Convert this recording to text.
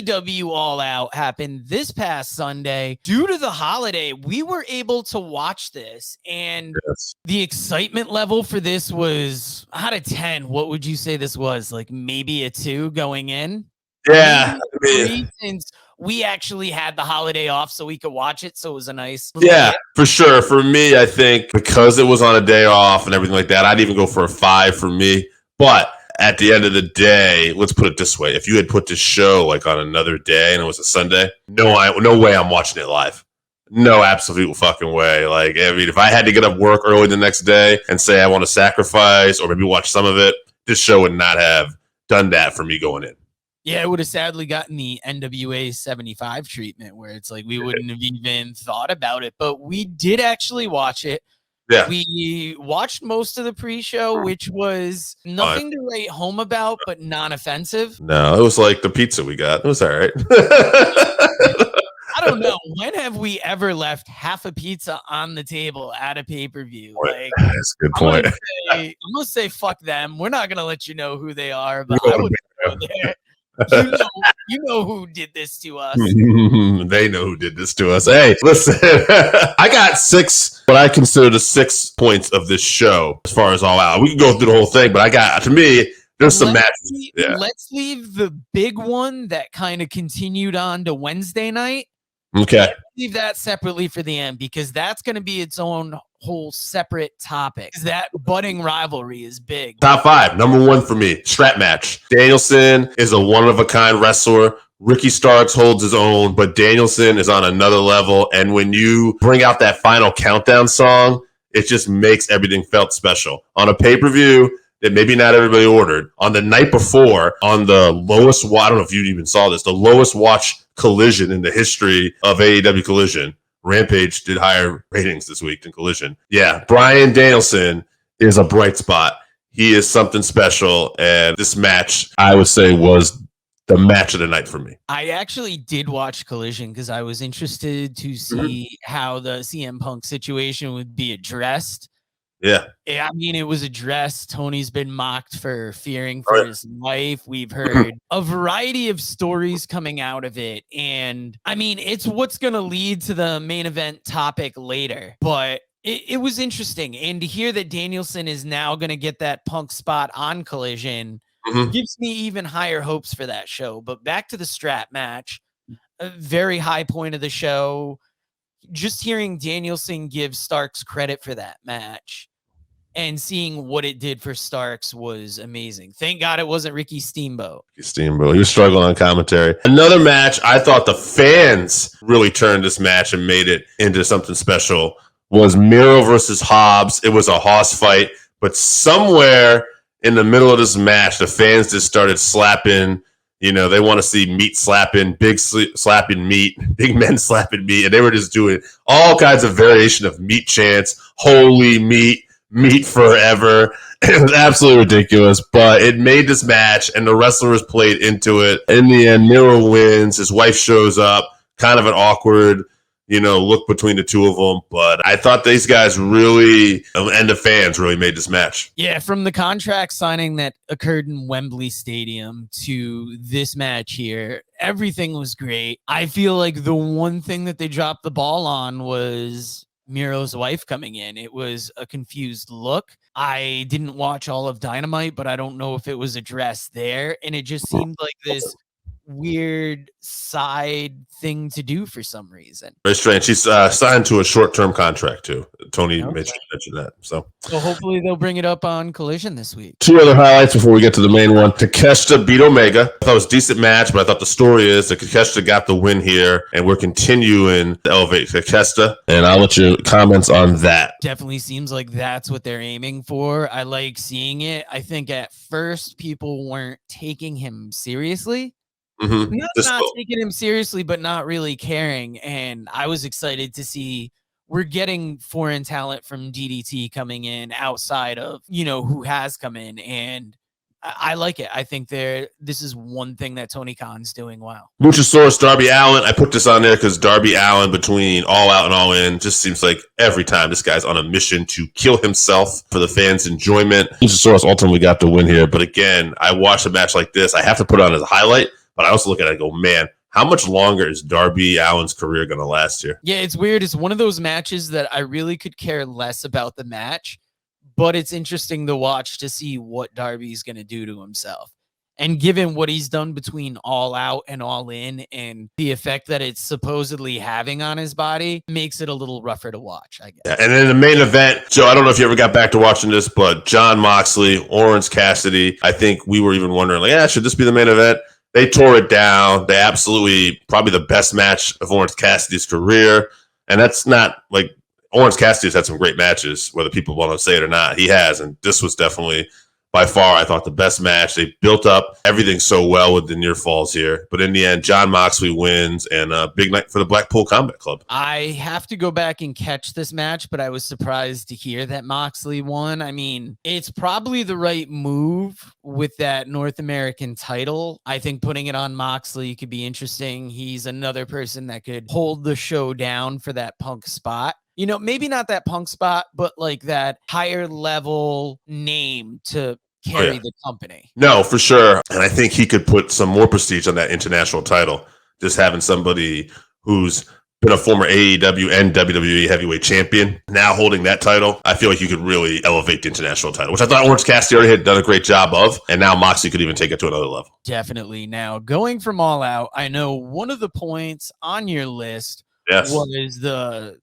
AEW All Out happened this past Sunday. Due to the holiday, we were able to watch this, and the excitement level for this was, out of 10, what would you say this was? Like maybe a 2 going in? Yeah. Maybe 3, since we actually had the holiday off so we could watch it. So it was a nice. Yeah, for sure. For me, I think because it was on a day off and everything like that, I'd even go for a 5 for me. But at the end of the day, let's put it this way. If you had put this show like on another day and it was a Sunday, no way I'm watching it live. No absolute fucking way. Like, I mean, if I had to get up work early the next day and say I want to sacrifice or maybe watch some of it, this show would not have done that for me going in. Yeah, it would have sadly gotten the NWA 75 treatment where it's like we wouldn't have even thought about it. But we did actually watch it. Yeah. We watched most of the pre-show, which was nothing to write home about, but non-offensive. No, it was like the pizza we got. It was all right. I don't know. When have we ever left half a pizza on the table at a pay-per-view? Like, that's a good point. I'm gonna say fuck them. We're not gonna let you know who they are, but I would go there. You know who did this to us. They know who did this to us. Hey, listen, I got 6, what I consider the 6 points of this show as far as All Out. We can go through the whole thing, but I got, to me, there's some matches. Let's leave the big one that kind of continued on to Wednesday night. Okay. Leave that separately for the end because that's going to be its own whole separate topic. That budding rivalry is big. Top 5, number 1 for me, strap match. Danielson is a one-of-a-kind wrestler. Ricky Starks holds his own, but Danielson is on another level. And when you bring out that final countdown song, it just makes everything felt special. On a pay-per-view that maybe not everybody ordered, on the night before, on the lowest, I don't know if you even saw this, the lowest watch Collision in the history of AEW Collision. Rampage did higher ratings this week than Collision. Yeah, Bryan Danielson is a bright spot. He is something special, and this match, I would say, was the match of the night for me. I actually did watch Collision because I was interested to see how the CM Punk situation would be addressed. Yeah, I mean, it was addressed. Tony's been mocked for fearing for his life. We've heard a variety of stories coming out of it. And I mean, it's what's going to lead to the main event topic later. But it was interesting. And to hear that Danielson is now going to get that Punk spot on Collision gives me even higher hopes for that show. But back to the strap match, a very high point of the show. Just hearing Danielson give Starks credit for that match and seeing what it did for Starks was amazing. Thank God it wasn't Ricky Steamboat. He was struggling on commentary. Another match, I thought the fans really turned this match and made it into something special, was Miro versus Hobbs. It was a hoss fight, but somewhere in the middle of this match, the fans just started slapping. You know, they want to see meat slapping, slapping meat, big men slapping meat. And they were just doing all kinds of variation of meat chants, holy meat, meat forever. It was absolutely ridiculous, but it made this match, and the wrestlers played into it. In the end, Miro wins. His wife shows up. Kind of an awkward, look between the two of them. But I thought these guys really, and the fans really made this match. Yeah, from the contract signing that occurred in Wembley Stadium to this match here, everything was great. I feel like the one thing that they dropped the ball on was Miro's wife coming in. It was a confused look. I didn't watch all of Dynamite, but I don't know if it was addressed there. And it just seemed like this weird side thing to do for some reason. Very strange. She's signed to a short-term contract too. Tony mentioned that. So hopefully they'll bring it up on Collision this week. 2 other highlights before we get to the main one. Takeshita beat Omega. I thought it was a decent match, but I thought the story is that Takeshita got the win here, and we're continuing to elevate Takeshita. And I'll let you comments on that. Definitely seems like that's what they're aiming for. I like seeing it. I think at first people weren't taking him seriously. Not taking him seriously, but not really caring. And I was excited to see we're getting foreign talent from DDT coming in outside of, who has come in. And I like it. I think this is one thing that Tony Khan's doing well. Luchasaurus, Darby Allin. I put this on there because Darby Allin, between All Out and All In, just seems like every time this guy's on a mission to kill himself for the fans' enjoyment. Luchasaurus ultimately got the win here. But again, I watched a match like this. I have to put it on as a highlight But I also look at it and go, man, how much longer is Darby Allin's career going to last here? Yeah, it's weird. It's one of those matches that I really could care less about the match, but it's interesting to watch to see what Darby's going to do to himself. And given what he's done between All Out and All In and the effect that it's supposedly having on his body, makes it a little rougher to watch, I guess. Yeah, and then the main event, Joe, I don't know if you ever got back to watching this, but Jon Moxley, Orange Cassidy, I think we were even wondering, like, yeah, should this be the main event? They tore it down. They absolutely, probably the best match of Orange Cassidy's career. And that's not like, Orange Cassidy's had some great matches, whether people want to say it or not. He has, and this was definitely by far, I thought, the best match. They built up everything so well with the near falls here. But in the end, Jon Moxley wins, and a big night for the Blackpool Combat Club. I have to go back and catch this match, but I was surprised to hear that Moxley won. I mean, it's probably the right move with that North American title. I think putting it on Moxley could be interesting. He's another person that could hold the show down for that Punk spot. You know, maybe not that Punk spot, but like that higher level name to carry the company. No, for sure. And I think he could put some more prestige on that international title. Just having somebody who's been a former AEW and WWE heavyweight champion now holding that title, I feel like you could really elevate the international title, which I thought Orange Cassidy already had done a great job of. And now Moxley could even take it to another level. Definitely. Now, going from All Out, I know one of the points on your list was the